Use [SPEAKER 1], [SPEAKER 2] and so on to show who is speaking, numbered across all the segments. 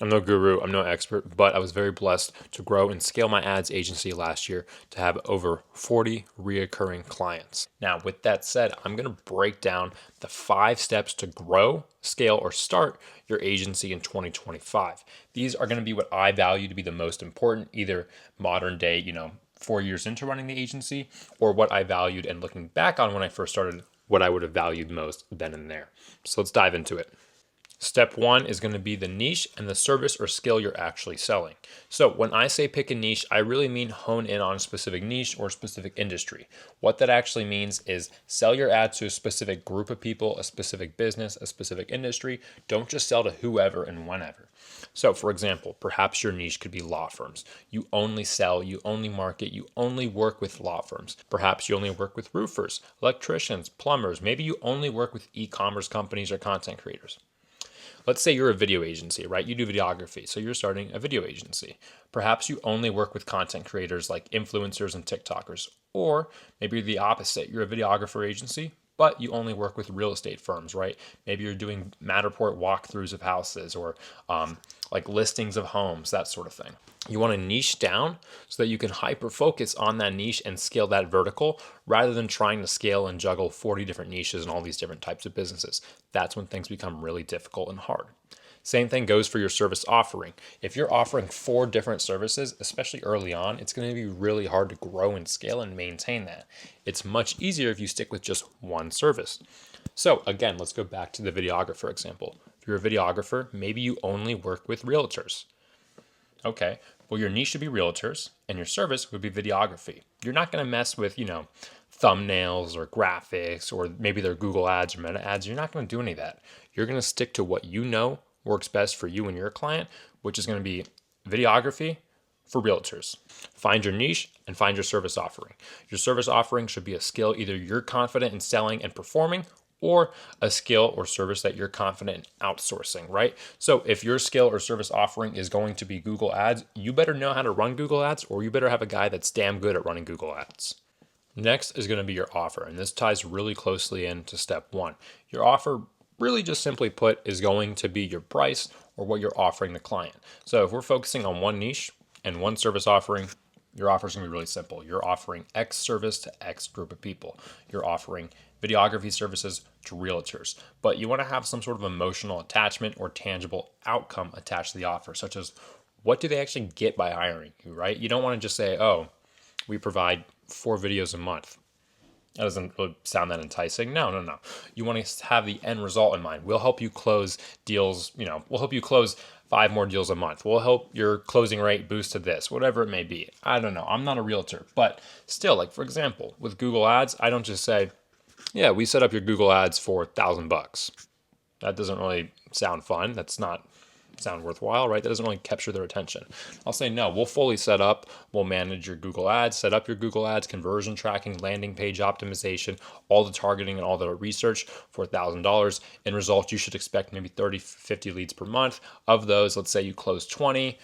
[SPEAKER 1] I'm no guru, I'm no expert, but I was very blessed to grow and scale my ads agency last year to have over 40 reoccurring clients. Now, with that said, I'm going to break down the 5 steps to grow, scale, or start your agency in 2025. These are going to be what I value to be the most important, either modern day, 4 years into running the agency, or what I valued and looking back on when I first started, what I would have valued most then and there. So let's dive into it. Step one is going to be the niche and the service or skill you're actually selling. So when I say pick a niche, I really mean hone in on a specific niche or specific industry. What that actually means is sell your ads to a specific group of people, a specific business, a specific industry. Don't just sell to whoever and whenever. So for example, perhaps your niche could be law firms. You only sell, you only market, you only work with law firms. Perhaps you only work with roofers, electricians, plumbers. Maybe you only work with e-commerce companies or content creators. Let's say you're a video agency, right? You do videography, so you're starting a video agency. Perhaps you only work with content creators like influencers and TikTokers. Or maybe you're the opposite. You're a videographer agency, but you only work with real estate firms, right? Maybe you're doing Matterport walkthroughs of houses or like listings of homes, that sort of thing. You want to niche down so that you can hyper focus on that niche and scale that vertical rather than trying to scale and juggle 40 different niches and all these different types of businesses. That's when things become really difficult and hard. Same thing goes for your service offering. If you're offering 4 different services, especially early on, it's going to be really hard to grow and scale and maintain that. It's much easier if you stick with just one service. So again, let's go back to the videographer example. If you're a videographer, maybe you only work with realtors. Okay, well, your niche should be realtors and your service would be videography. You're not going to mess with, thumbnails or graphics or maybe their Google ads or meta ads. You're not going to do any of that. You're going to stick to what you know works best for you and your client, which is going to be videography for realtors. Find your niche and find your service offering. Your service offering should be a skill either you're confident in selling and performing or a skill or service that you're confident in outsourcing, right? So if your skill or service offering is going to be Google ads, you better know how to run Google ads or you better have a guy that's damn good at running Google ads. Next is going to be your offer, and this ties really closely into step one. Your offer, really just simply put, is going to be your price or what you're offering the client. So if we're focusing on one niche and one service offering, your offer is going to be really simple. You're offering X service to X group of people. You're offering videography services to realtors, but you want to have some sort of emotional attachment or tangible outcome attached to the offer, such as what do they actually get by hiring you, right? You don't want to just say, oh, we provide 4 videos a month. That doesn't really sound that enticing. No. You want to have the end result in mind. We'll help you close deals, we'll help you close 5 more deals a month. We'll help your closing rate boost to this, whatever it may be. I don't know. I'm not a realtor, but still, like for example, with Google Ads, I don't just say, yeah, we set up your Google Ads for $1,000. That doesn't really sound fun. That's not sound worthwhile, right? That doesn't really capture their attention. I'll say, no, we'll fully set up, we'll manage your Google ads, set up your Google ads, conversion tracking, landing page optimization, all the targeting and all the research for $1,000. In result, you should expect maybe 30, 50 leads per month. Of those, let's say you close 20%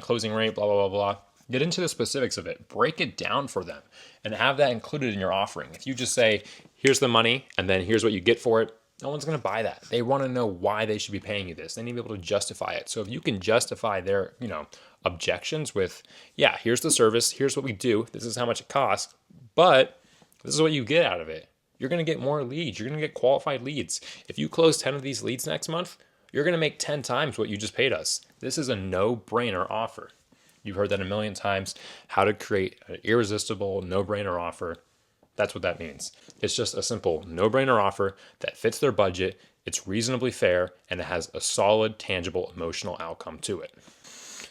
[SPEAKER 1] closing rate, blah, blah, blah, blah. Get into the specifics of it, break it down for them, and have that included in your offering. If you just say, here's the money, and then here's what you get for it, no one's going to buy that. They want to know why they should be paying you this. They need to be able to justify it. So if you can justify their, objections with, yeah, here's the service, here's what we do, this is how much it costs, but this is what you get out of it. You're going to get more leads. You're going to get qualified leads. If you close 10 of these leads next month, you're going to make 10 times what you just paid us. This is a no-brainer offer. You've heard that a million times, how to create an irresistible, no-brainer offer. That's what that means. It's just a simple no-brainer offer that fits their budget, it's reasonably fair, and it has a solid, tangible, emotional outcome to it.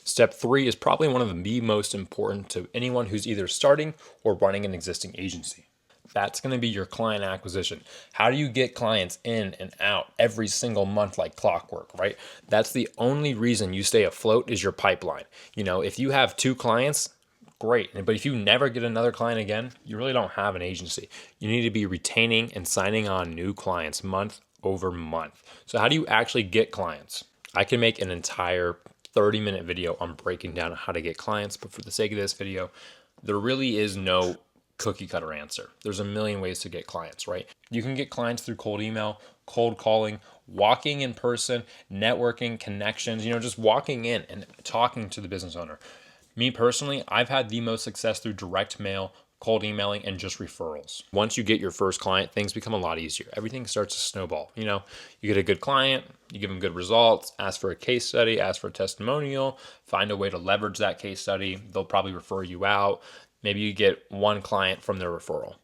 [SPEAKER 1] Step 3 is probably one of the most important to anyone who's either starting or running an existing agency. That's going to be your client acquisition. How do you get clients in and out every single month like clockwork, right? That's the only reason you stay afloat is your pipeline. If you have 2 clients, great. But if you never get another client again, you really don't have an agency. You need to be retaining and signing on new clients month over month. So how do you actually get clients? I can make an entire 30-minute video on breaking down how to get clients, but for the sake of this video, there really is no cookie cutter answer. There's a million ways to get clients, right? You can get clients through cold email, cold calling, walking in person, networking, connections, just walking in and talking to the business owner. Me personally, I've had the most success through direct mail, cold emailing, and just referrals. Once you get your first client, things become a lot easier. Everything starts to snowball. You get a good client, you give them good results, ask for a case study, ask for a testimonial, find a way to leverage that case study. They'll probably refer you out. Maybe you get one client from their referral.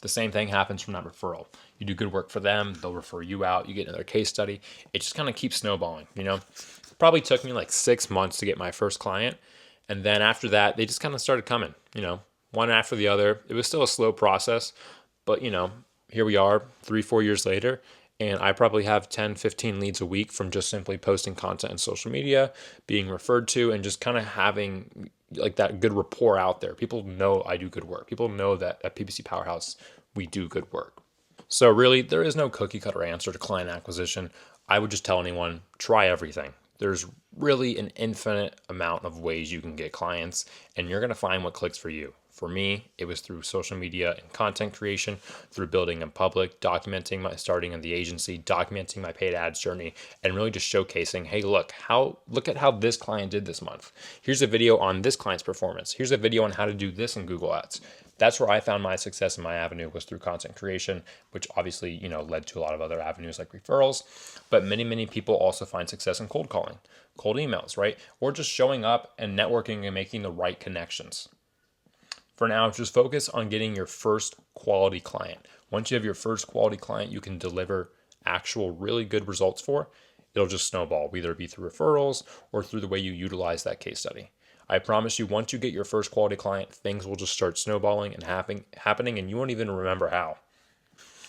[SPEAKER 1] The same thing happens from that referral. You do good work for them, they'll refer you out, you get another case study. It just kind of keeps snowballing. It probably took me like 6 months to get my first client. And then after that, they just kind of started coming, one after the other. It was still a slow process, but here we are 3-4 years later, and I probably have 10-15 leads a week from just simply posting content on social media, being referred to, and just kind of having like that good rapport out there. People know I do good work. People know that at PPC Powerhouse, we do good work. So really, there is no cookie cutter answer to client acquisition. I would just tell anyone, try everything. There's really an infinite amount of ways you can get clients, and you're going to find what clicks for you. For me, it was through social media and content creation, through building in public, documenting my starting in the agency, documenting my paid ads journey, and really just showcasing, hey, look at how this client did this month. Here's a video on this client's performance. Here's a video on how to do this in Google Ads. That's where I found my success in my avenue, was through content creation, which obviously, led to a lot of other avenues like referrals. But many, many people also find success in cold calling, cold emails, right? Or just showing up and networking and making the right connections. For now, just focus on getting your first quality client. Once you have your first quality client you can deliver actual really good results for, it'll just snowball, whether it be through referrals or through the way you utilize that case study. I promise you, once you get your first quality client, things will just start snowballing and happening, and you won't even remember how.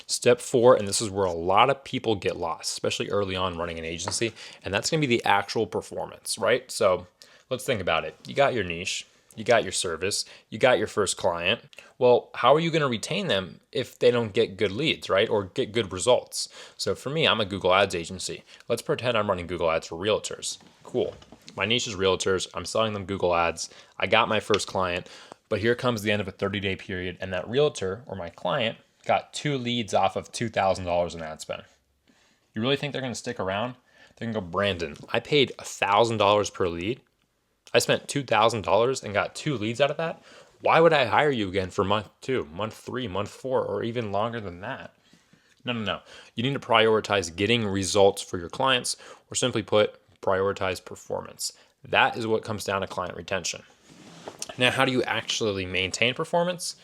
[SPEAKER 1] Step 4, and this is where a lot of people get lost, especially early on running an agency, and that's going to be the actual performance, right? So let's think about it. You got your niche. You got your service, you got your first client. Well, how are you going to retain them if they don't get good leads, right? Or get good results? So for me, I'm a Google Ads agency. Let's pretend I'm running Google Ads for realtors. Cool. My niche is realtors. I'm selling them Google Ads. I got my first client, but here comes the end of a 30-day period, and that realtor or my client got 2 leads off of $2,000 in ad spend. You really think they're going to stick around? They're going to go, Brandon, I paid $1,000 per lead. I spent $2,000 and got 2 leads out of that. Why would I hire you again for month 2, month 3, month 4, or even longer than that? No. You need to prioritize getting results for your clients, or simply put, prioritize performance. That is what comes down to client retention. Now, how do you actually maintain performance?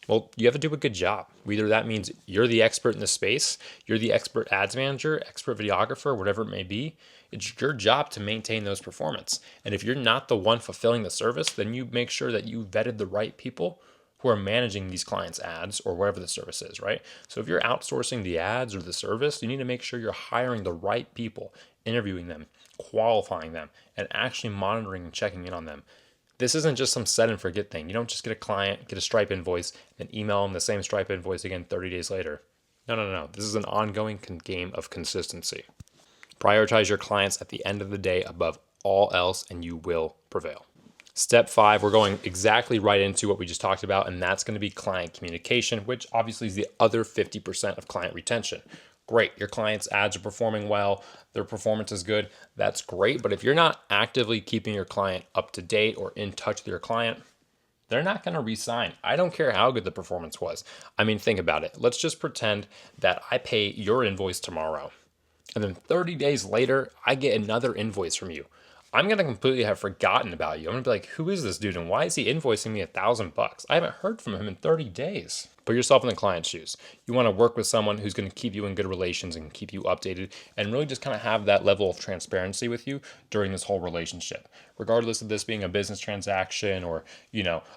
[SPEAKER 1] Well, you have to do a good job. Whether that means you're the expert in the space, you're the expert ads manager, expert videographer, whatever it may be. It's your job to maintain those performance. And if you're not the one fulfilling the service, then you make sure that you vetted the right people who are managing these clients' ads or whatever the service is, right? So if you're outsourcing the ads or the service, you need to make sure you're hiring the right people, interviewing them, qualifying them, and actually monitoring and checking in on them. This isn't just some set and forget thing. You don't just get a client, get a Stripe invoice, and email them the same Stripe invoice again 30 days later. No. This is an ongoing game of consistency. Prioritize your clients at the end of the day above all else, and you will prevail. Step 5, we're going exactly right into what we just talked about, and that's going to be client communication, which obviously is the other 50% of client retention. Great, your clients' ads are performing well, their performance is good, that's great. But if you're not actively keeping your client up to date or in touch with your client, they're not going to re-sign. I don't care how good the performance was. I mean, think about it. Let's just pretend that I pay your invoice tomorrow, and then 30 days later, I get another invoice from you. I'm going to completely have forgotten about you. I'm going to be like, who is this dude and why is he invoicing me $1,000? I haven't heard from him in 30 days. Put yourself in the client's shoes. You want to work with someone who's going to keep you in good relations and keep you updated and really just kind of have that level of transparency with you during this whole relationship. Regardless of this being a business transaction or,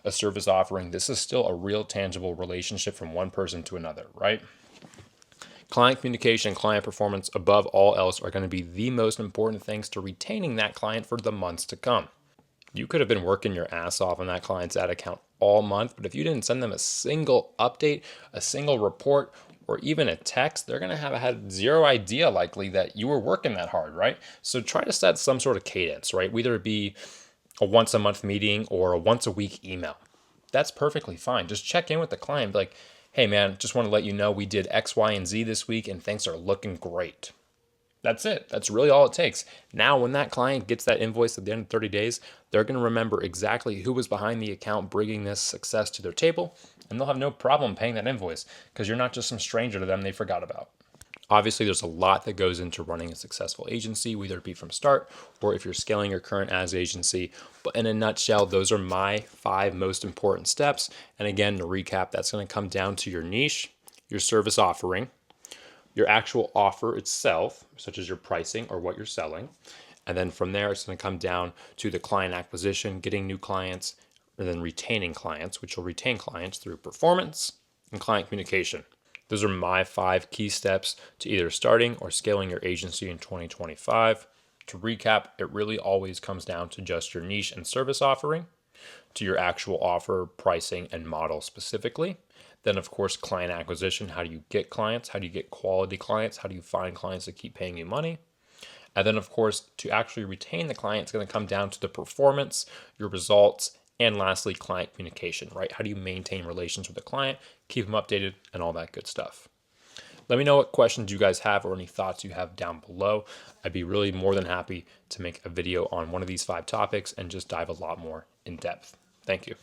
[SPEAKER 1] a service offering, this is still a real tangible relationship from one person to another, right? Client communication and client performance above all else are going to be the most important things to retaining that client for the months to come. You could have been working your ass off on that client's ad account all month, but if you didn't send them a single update, a single report, or even a text, they're going to have had zero idea likely that you were working that hard, right? So try to set some sort of cadence, right? Whether it be a once a month meeting or a once a week email. That's perfectly fine. Just check in with the client, be like, hey man, just want to let you know we did X, Y, and Z this week and things are looking great. That's it. That's really all it takes. Now, when that client gets that invoice at the end of 30 days, they're going to remember exactly who was behind the account bringing this success to their table, and they'll have no problem paying that invoice because you're not just some stranger to them they forgot about. Obviously, there's a lot that goes into running a successful agency, whether it be from start or if you're scaling your current ads agency. But in a nutshell, those are my 5 most important steps. And again, to recap, that's going to come down to your niche, your service offering, your actual offer itself, such as your pricing or what you're selling. And then from there, it's going to come down to the client acquisition, getting new clients, and then retaining clients, which will retain clients through performance and client communication. Those are my 5 key steps to either starting or scaling your agency in 2025. To recap, it really always comes down to just your niche and service offering, to your actual offer, pricing, and model specifically. Then, of course, client acquisition. How do you get clients? How do you get quality clients? How do you find clients that keep paying you money? And then, of course, to actually retain the client, it's going to come down to the performance, your results, and lastly, client communication, right? How do you maintain relations with the client, keep them updated, and all that good stuff? Let me know what questions you guys have or any thoughts you have down below. I'd be really more than happy to make a video on one of these 5 topics and just dive a lot more in depth. Thank you.